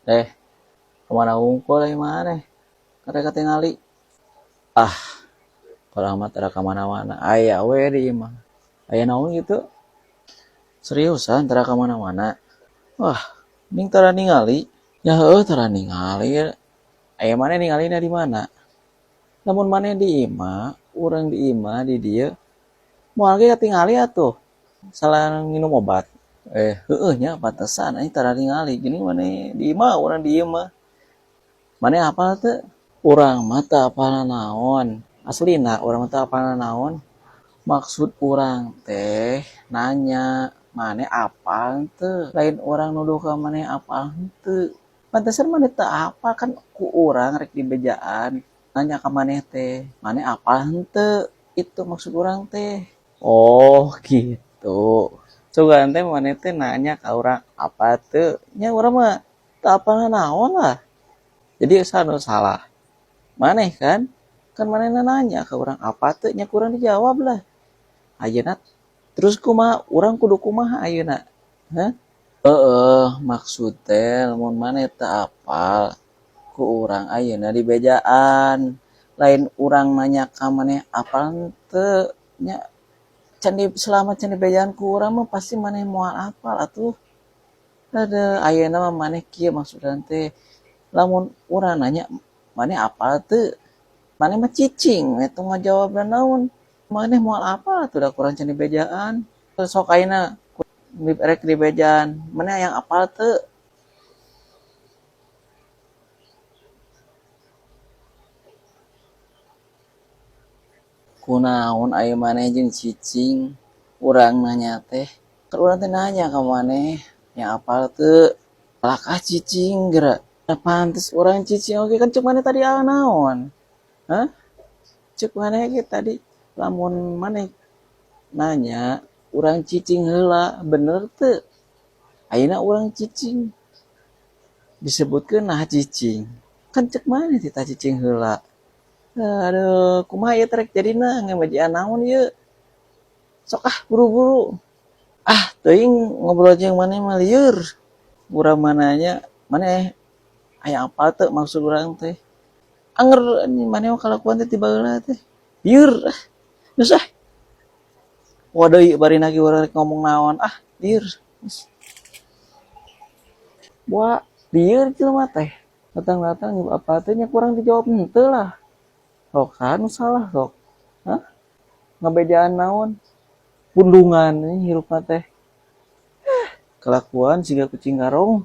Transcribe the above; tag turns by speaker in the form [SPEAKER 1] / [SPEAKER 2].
[SPEAKER 1] Eh, kemana unggul lagi mana? Kata tingali. Ah, kalau amat ada kemana-mana. Ayah, we di imah. Ayah naon gitu? Seriusan, tara kemana-mana. Wah, ning tara ningali. Ya tara ningali. Ayah mana ningali di mana? Namun mana di imah, orang di imah di dia. Mau lagi ketingali atuh. Salah minum obat. Nya pantesan ini tara ningali. Gini mana di imah, orang di imah. Mana apa tuh? Urang mata apa naon aslina urang mata apa naon maksud urang teh nanya mana apa teu lain orang nuduh ka mana apa teu pantesan mana teu apa kan ku urang rek di bejaan nanya ka maneh teh mana apa teu itu maksud urang teh oh gitu sugan teh maneh teh nanya ka urang apa teu nya urang mah teu apa naon lah jadi sanu salah maneh kan maneh nanya ke orang apa tuh nya kurang dijawab lah ayeuna terus kumaha urang kudu kumaha ayeuna hah maksud teh lamun maneh teu apal ku urang ayeuna di bejaan lain urang nanya ka maneh apal teu nya can di selama can di bejaan ku urang mah pasti maneh moal apal atuh ayeuna mah maneh kieu maksudna teh lamun urang nanya maneh apal teu maneh mah cicing eta ngajawab naon maneh moal apa tuh da kurang can dibejaan sok ayeuna rek dibejaan maneh hayang apal teu kunaon aya maneh jeung cicing urang nanya teh kan urang teh nanya ka maneh yang apal teu lakah cicing geura pantes urang cicing oge kan cek maneh tadi naon hah cek maneh ge tadi lamun maneh nanya urang cicing heula bener teu ayeuna urang cicing disebutkeun nah cicing kan cek maneh tita cicing heula aduh kumaha ieu teh rek jadina ngamejaan naon ieu sok buru-buru teuing ngobrol jeung maneh mah lieur urang mah nanya maneh aya apa teu maksud urang teh anger maneh mah kalakuan teh ti baheula teh lieur geus waduh bari lagi urang rek ngomong naon lieur Wah, lieur jelema teh. Datang-datang apa teh nya kurang dijawab henteu lah. Sok kan salah sok. Hah? Ngabejaan naon? Pundungan ini hirupna teh. Kelakuan siga kucing garong.